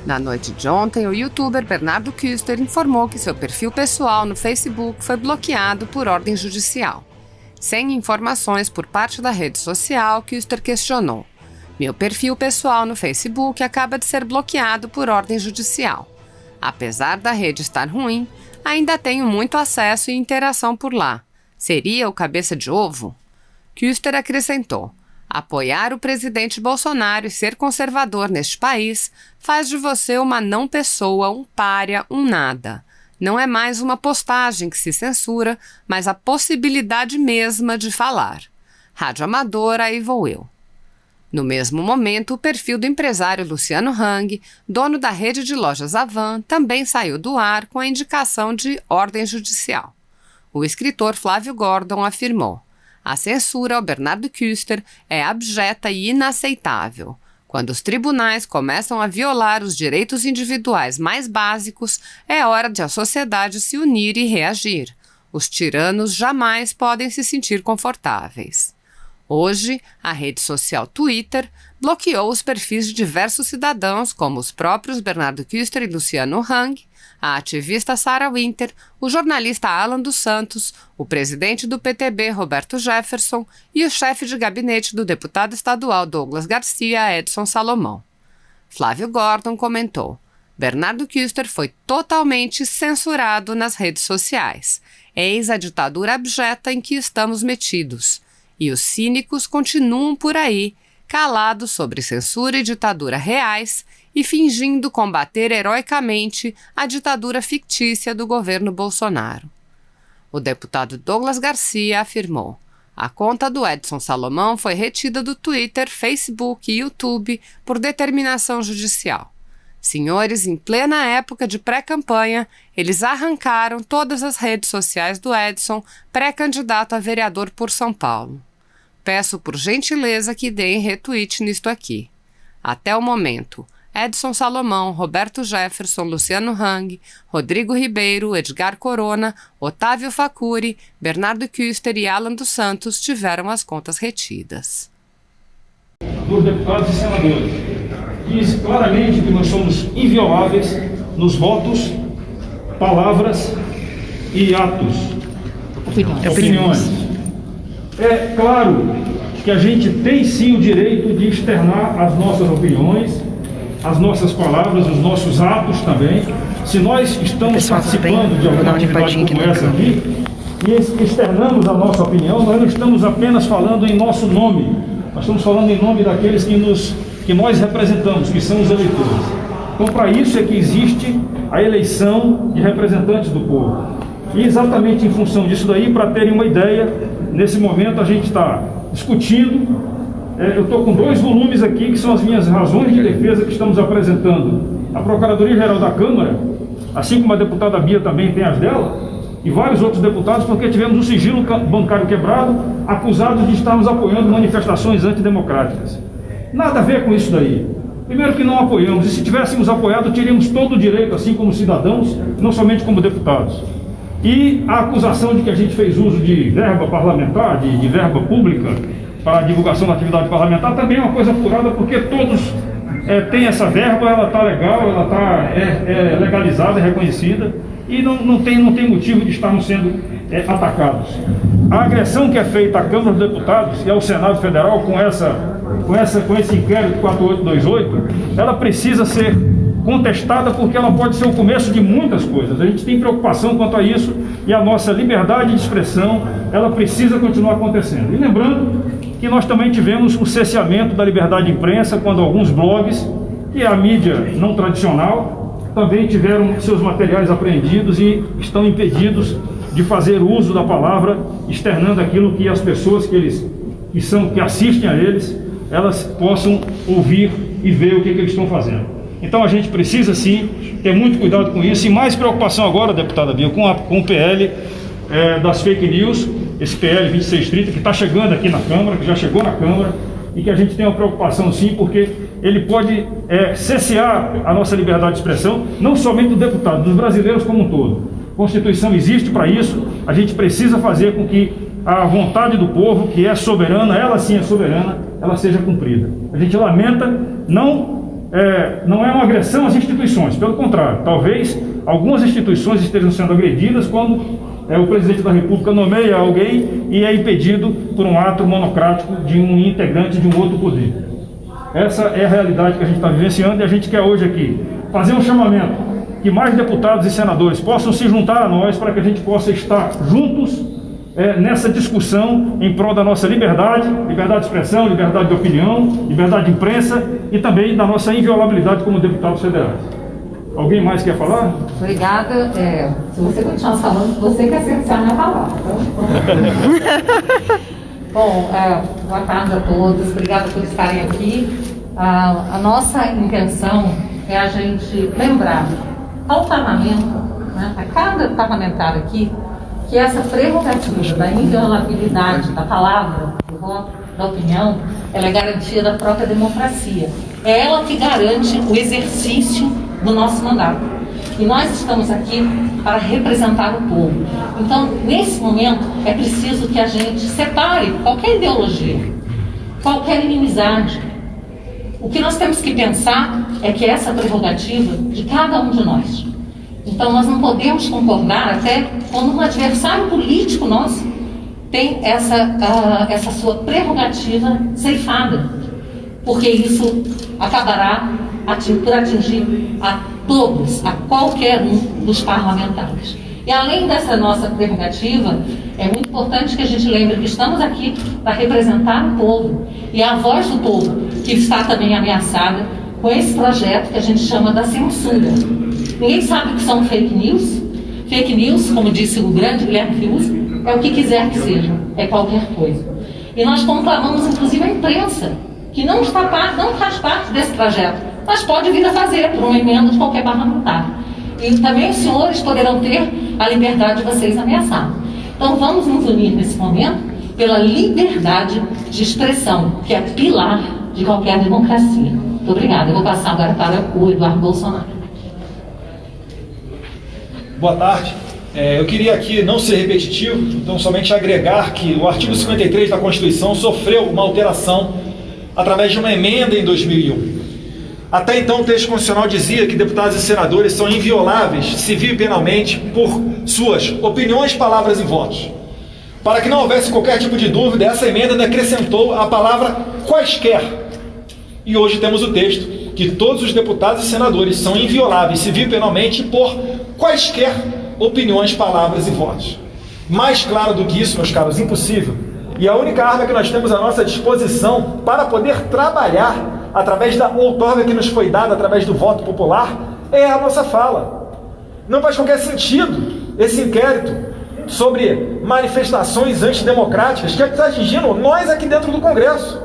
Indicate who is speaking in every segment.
Speaker 1: Na noite de ontem, o youtuber Bernardo Küster informou que seu perfil pessoal no Facebook foi bloqueado por ordem judicial. Sem informações por parte da rede social, Küster questionou: "Meu perfil pessoal no Facebook acaba de ser bloqueado por ordem judicial. Apesar da rede estar ruim, ainda tenho muito acesso e interação por lá. Seria o cabeça de ovo?" Küster acrescentou: "Apoiar o presidente Bolsonaro e ser conservador neste país faz de você uma não pessoa, um pária, um nada. Não é mais uma postagem que se censura, mas a possibilidade mesma de falar. Rádio amadora, aí vou eu." No mesmo momento, o perfil do empresário Luciano Hang, dono da rede de lojas Havan, também saiu do ar com a indicação de ordem judicial. O escritor Flávio Gordon afirmou: "A censura ao Bernardo Küster é abjeta e inaceitável. Quando os tribunais começam a violar os direitos individuais mais básicos, é hora de a sociedade se unir e reagir. Os tiranos jamais podem se sentir confortáveis." Hoje, a rede social Twitter bloqueou os perfis de diversos cidadãos, como os próprios Bernardo Küster e Luciano Hang, a ativista Sarah Winter, o jornalista Alan dos Santos, o presidente do PTB, Roberto Jefferson, e o chefe de gabinete do deputado estadual Douglas Garcia, Edson Salomão. Flávio Gordon comentou: "Bernardo Küster foi totalmente censurado nas redes sociais. Eis a ditadura abjeta em que estamos metidos. E os cínicos continuam por aí, calados sobre censura e ditadura reais e fingindo combater heroicamente a ditadura fictícia do governo Bolsonaro." O deputado Douglas Garcia afirmou: "A conta do Edson Salomão foi retida do Twitter, Facebook e YouTube por determinação judicial. Senhores, em plena época de pré-campanha, eles arrancaram todas as redes sociais do Edson, pré-candidato a vereador por São Paulo. Peço por gentileza que deem retweet nisto aqui. Até o momento, Edson Salomão, Roberto Jefferson, Luciano Hang, Rodrigo Ribeiro, Edgar Corona, Otávio Facuri, Bernardo Küster e Alan dos Santos tiveram as contas retidas."
Speaker 2: Dos deputados e senadores, diz claramente que nós somos invioláveis nos votos, palavras e atos, opiniões. É claro que a gente tem sim o direito de externar as nossas opiniões, as nossas palavras, os nossos atos também. Se nós estamos participando de alguma atividade como essa aqui e externamos a nossa opinião, nós não estamos apenas falando em nosso nome, nós estamos falando em nome daqueles que nós representamos, que são os eleitores. Então, para isso é que existe a eleição de representantes do povo. E exatamente em função disso daí, para terem uma ideia, nesse momento a gente está discutindo, eu estou com 2 volumes aqui, que são as minhas razões de defesa que estamos apresentando à Procuradoria-Geral da Câmara, assim como a deputada Bia também tem as dela, e vários outros deputados, porque tivemos o sigilo bancário quebrado, acusados de estarmos apoiando manifestações antidemocráticas. Nada a ver com isso daí. Primeiro que não apoiamos, e se tivéssemos apoiado, teríamos todo o direito, assim como cidadãos, não somente como deputados. E a acusação de que a gente fez uso de verba parlamentar, de verba pública, para a divulgação da atividade parlamentar, também é uma coisa apurada, porque todos têm essa verba, ela está legal, ela está legalizada, reconhecida, e não tem motivo de estarmos sendo atacados. A agressão que é feita à Câmara dos Deputados e ao Senado Federal com esse inquérito 4828, ela precisa ser contestada, porque ela pode ser o começo de muitas coisas. A gente tem preocupação quanto a isso, e a nossa liberdade de expressão, ela precisa continuar acontecendo. E lembrando que nós também tivemos o cerceamento da liberdade de imprensa, quando alguns blogs, e a mídia não tradicional, também tiveram seus materiais apreendidos e estão impedidos de fazer uso da palavra, externando aquilo que as pessoas que assistem a eles, elas possam ouvir e ver o que eles estão fazendo. Então a gente precisa sim ter muito cuidado com isso, e mais preocupação agora, deputada Bia, com o PL das fake news, esse PL 2630 que está chegando aqui na Câmara, que já chegou na Câmara, e que a gente tem uma preocupação sim, porque ele pode cercear a nossa liberdade de expressão, não somente do deputado, dos brasileiros como um todo. A Constituição existe para isso, a gente precisa fazer com que a vontade do povo, que é soberana, ela sim é soberana, ela seja cumprida. A gente lamenta não não é uma agressão às instituições, pelo contrário, talvez algumas instituições estejam sendo agredidas quando o presidente da República nomeia alguém e é impedido por um ato monocrático de um integrante de um outro poder. Essa é a realidade que a gente está vivenciando, e a gente quer hoje aqui fazer um chamamento que mais deputados e senadores possam se juntar a nós para que a gente possa estar juntos nessa discussão em prol da nossa liberdade de expressão, liberdade de opinião, liberdade de imprensa e também da nossa inviolabilidade como deputados federais. Alguém mais quer falar?
Speaker 3: Obrigada. Se você continuar falando, você quer cercear a minha palavra. Bom, boa tarde a todos. Obrigada por estarem aqui. A nossa intenção é a gente lembrar ao parlamento, a cada parlamentar aqui, que essa prerrogativa da inviolabilidade da palavra, do voto, da opinião, ela é garantia da própria democracia. É ela que garante o exercício do nosso mandato. E nós estamos aqui para representar o povo. Então, nesse momento, é preciso que a gente separe qualquer ideologia, qualquer inimizade. O que nós temos que pensar é que essa prerrogativa de cada um de nós. Então, nós não podemos concordar até quando um adversário político nosso tem essa sua prerrogativa ceifada, porque isso acabará por atingir a todos, a qualquer um dos parlamentares. E além dessa nossa prerrogativa, é muito importante que a gente lembre que estamos aqui para representar o povo, e a voz do povo que está também ameaçada com esse projeto que a gente chama da censura. Ninguém sabe o que são fake news. Fake news, como disse o grande Guilherme Fiuza, é o que quiser que seja, é qualquer coisa. E nós conclamamos, inclusive, a imprensa, que não faz parte desse projeto, mas pode vir a fazer por uma emenda de qualquer parlamentar. E também os senhores poderão ter a liberdade de vocês ameaçar. Então vamos nos unir nesse momento pela liberdade de expressão, que é pilar de qualquer democracia. Muito obrigada. Eu vou passar agora para o Eduardo Bolsonaro.
Speaker 4: Boa tarde. Eu queria aqui não ser repetitivo, então somente agregar que o artigo 53 da Constituição sofreu uma alteração através de uma emenda em 2001. Até então, o texto constitucional dizia que deputados e senadores são invioláveis, civil e penalmente, por suas opiniões, palavras e votos. Para que não houvesse qualquer tipo de dúvida, essa emenda ainda acrescentou a palavra quaisquer. E hoje temos o texto que todos os deputados e senadores são invioláveis, civil e penalmente, por quaisquer opiniões, palavras e votos. Mais claro do que isso, meus caros, impossível. E a única arma que nós temos à nossa disposição para poder trabalhar através da outorga que nos foi dada através do voto popular é a nossa fala. Não faz qualquer sentido esse inquérito sobre manifestações antidemocráticas que está atingindo nós aqui dentro do Congresso.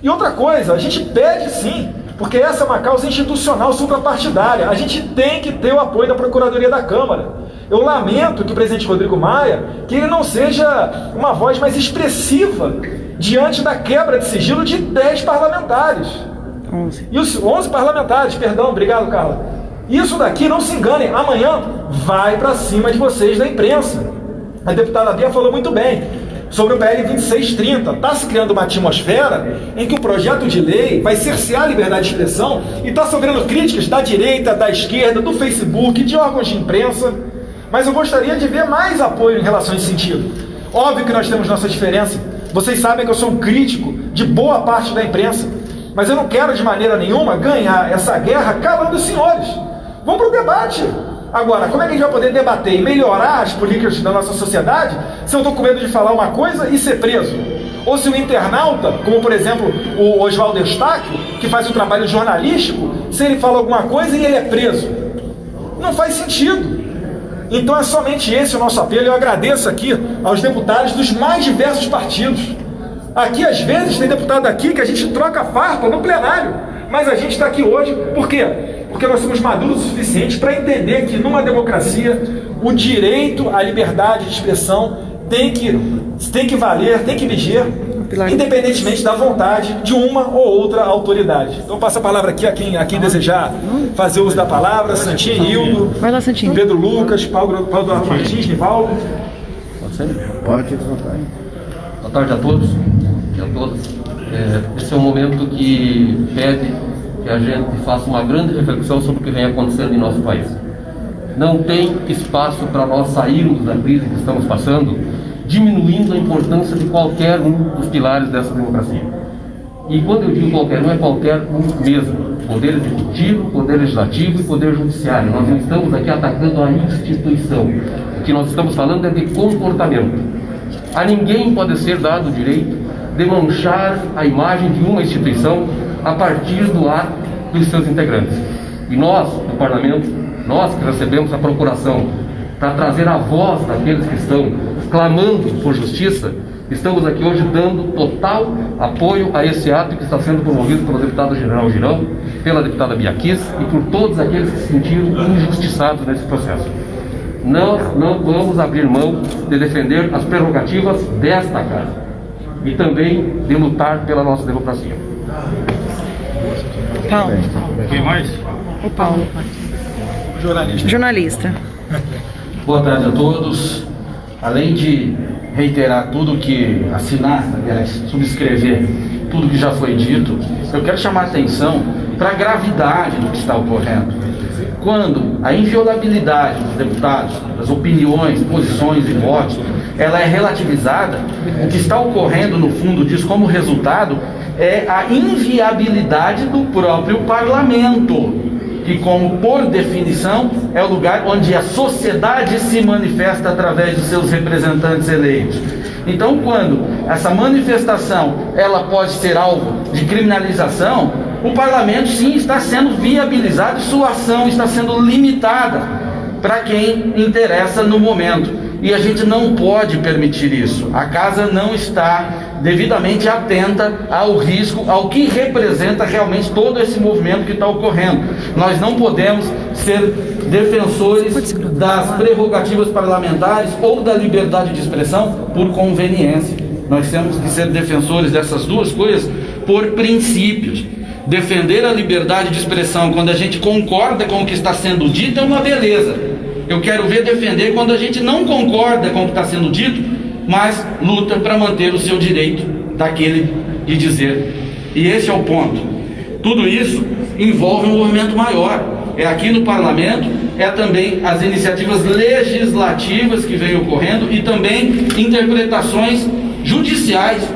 Speaker 4: E outra coisa, a gente pede sim, porque essa é uma causa institucional suprapartidária. A gente tem que ter o apoio da Procuradoria da Câmara. Eu lamento que o presidente Rodrigo Maia, que ele não seja uma voz mais expressiva diante da quebra de sigilo de 10 parlamentares. 11. E os 11 parlamentares, perdão, obrigado, Carla. Isso daqui, não se enganem, amanhã vai para cima de vocês da imprensa. A deputada Bia falou muito bem sobre o PL 2630. Está se criando uma atmosfera em que o projeto de lei vai cercear a liberdade de expressão e está sofrendo críticas da direita, da esquerda, do Facebook, de órgãos de imprensa. Mas eu gostaria de ver mais apoio em relação a esse sentido. Óbvio que nós temos nossa diferença. Vocês sabem que eu sou um crítico de boa parte da imprensa. Mas eu não quero de maneira nenhuma ganhar essa guerra calando os senhores. Vamos para o debate. Agora, como é que a gente vai poder debater e melhorar as políticas da nossa sociedade se eu estou com medo de falar uma coisa e ser preso? Ou se o internauta, como por exemplo o Oswaldo Eustáquio, que faz um trabalho jornalístico, se ele fala alguma coisa e ele é preso? Não faz sentido. Então é somente esse o nosso apelo. Eu agradeço aqui aos deputados dos mais diversos partidos. Aqui, às vezes, tem deputado aqui que a gente troca farpa no plenário. Mas a gente está aqui hoje, por quê? Porque nós somos maduros o suficiente para entender que numa democracia o direito à liberdade de expressão tem que valer, tem que viger, independentemente da vontade de uma ou outra autoridade. Então passo a palavra aqui a quem desejar fazer uso da palavra. Santinha, Hildo, Pedro Lucas, Paulo Martins, Nivaldo.
Speaker 5: Pode. Boa tarde a todos e a todas. Esse é um momento que pede
Speaker 6: que a gente faça uma grande reflexão sobre o que vem acontecendo em nosso país. Não tem espaço para nós sairmos da crise que estamos passando, diminuindo a importância de qualquer um dos pilares dessa democracia. E quando eu digo qualquer um, é qualquer um mesmo. Poder executivo, poder legislativo e poder judiciário. Nós não estamos aqui atacando a instituição. O que nós estamos falando é de comportamento. A ninguém pode ser dado o direito de manchar a imagem de uma instituição a partir do ato dos seus integrantes. E nós, do Parlamento, nós que recebemos a procuração para trazer a voz daqueles que estão clamando por justiça, estamos aqui hoje dando total apoio a esse ato que está sendo promovido pelo deputado General Girão, pela deputada Bia Kiss e por todos aqueles que se sentiram injustiçados nesse processo. Nós não vamos abrir mão de defender as prerrogativas desta casa e também de lutar pela nossa democracia.
Speaker 7: Paulo.
Speaker 2: Quem mais?
Speaker 7: O Paulo. Jornalista.
Speaker 5: Boa tarde a todos. Além de reiterar tudo que assinar, aliás, subscrever tudo que já foi dito, eu quero chamar a atenção para a gravidade do que está ocorrendo. Quando a inviolabilidade dos deputados, das opiniões, posições e votos, ela é relativizada, o que está ocorrendo no fundo disso como resultado é a inviabilidade do próprio parlamento, que, como por definição, é o lugar onde a sociedade se manifesta através de seus representantes eleitos. Então, quando essa manifestação ela pode ser alvo de criminalização, o parlamento sim está sendo viabilizado, sua ação está sendo limitada para quem interessa no momento. E a gente não pode permitir isso. A casa não está devidamente atenta ao risco, ao que representa realmente todo esse movimento que está ocorrendo. Nós não podemos ser defensores das prerrogativas parlamentares ou da liberdade de expressão por conveniência. Nós temos que ser defensores dessas duas coisas por princípios. Defender a liberdade de expressão quando a gente concorda com o que está sendo dito é uma beleza. Eu quero ver defender quando a gente não concorda com o que está sendo dito, mas luta para manter o seu direito daquele de dizer. E esse é o ponto. Tudo isso envolve um movimento maior. É aqui no parlamento, é também as iniciativas legislativas que vêm ocorrendo e também interpretações judiciais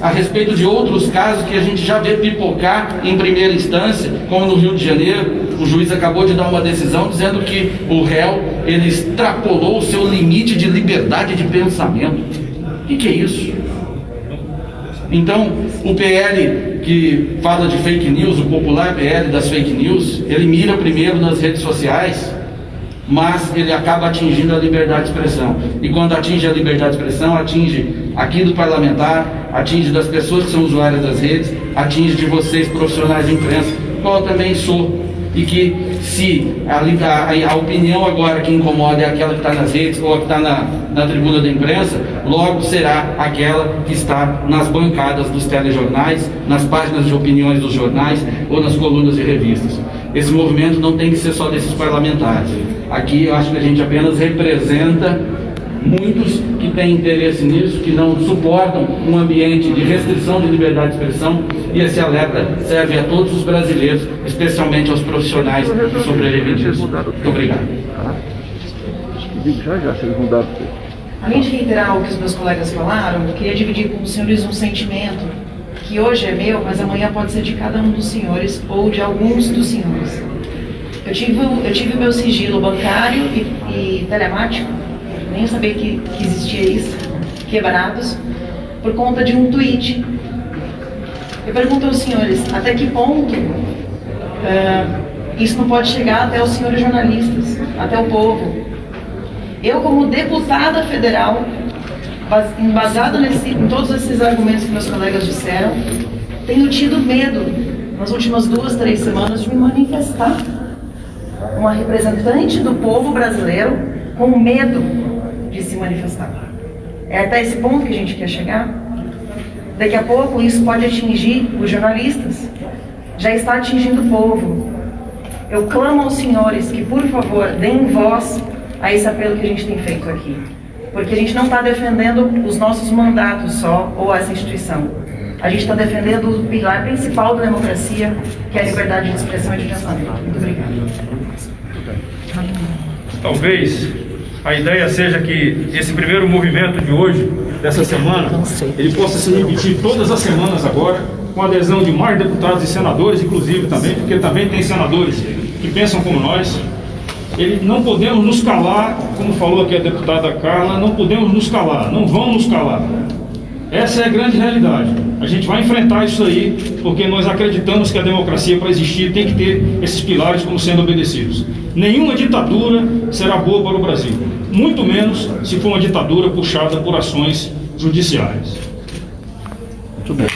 Speaker 5: a respeito de outros casos que a gente já vê pipocar em primeira instância, como no Rio de Janeiro. O juiz acabou de dar uma decisão dizendo que o réu, ele extrapolou o seu limite de liberdade de pensamento. O que é isso? Então, o PL que fala de fake news, o popular PL das fake news, ele mira primeiro nas redes sociais, mas ele acaba atingindo a liberdade de expressão. E quando atinge a liberdade de expressão, atinge aqui do parlamentar, atinge das pessoas que são usuárias das redes, atinge de vocês, profissionais de imprensa, qual eu também sou. E que se a opinião agora que incomoda é aquela que está nas redes ou a que está na tribuna da imprensa, logo será aquela que está nas bancadas dos telejornais, nas páginas de opiniões dos jornais ou nas colunas de revistas. Esse movimento não tem que ser só desses parlamentares. Aqui eu acho que a gente apenas representa muitos que têm interesse nisso, que não suportam um ambiente de restrição de liberdade de expressão, e esse alerta serve a todos os brasileiros, especialmente aos profissionais que sobrevivem disso. Muito obrigado.
Speaker 8: Além de reiterar o que os meus colegas falaram, eu queria dividir com os senhores um sentimento que hoje é meu, mas amanhã pode ser de cada um dos senhores ou de alguns dos senhores. Eu tive meu sigilo bancário e telemático, nem sabia que existia isso, quebrados, por conta de um tweet. Eu pergunto aos senhores, até que ponto isso não pode chegar até os senhores jornalistas, até o povo? Eu, como deputada federal, embasada em todos esses argumentos que meus colegas disseram, tenho tido medo, nas últimas 2, 3 semanas, de me manifestar. Uma representante do povo brasileiro com medo de se manifestar. É até esse ponto que a gente quer chegar. Daqui a pouco isso pode atingir os jornalistas. Já está atingindo o povo. Eu clamo aos senhores que, por favor, deem voz a esse apelo que a gente tem feito aqui. Porque a gente não está defendendo os nossos mandatos só, ou essa instituição. A gente está defendendo o pilar principal da democracia, que é a liberdade de expressão e de pensamento. Muito obrigada.
Speaker 2: Talvez a ideia seja que esse primeiro movimento de hoje, dessa semana, ele possa se repetir todas as semanas agora, com a adesão de mais deputados e senadores, inclusive também, porque também tem senadores que pensam como nós. Não podemos nos calar, como falou aqui a deputada Carla, não podemos nos calar, não vamos nos calar. Essa é a grande realidade. A gente vai enfrentar isso aí, porque nós acreditamos que a democracia, para existir, tem que ter esses pilares como sendo obedecidos. Nenhuma ditadura será boa para o Brasil, muito menos se for uma ditadura puxada por ações judiciais.
Speaker 5: Muito bem.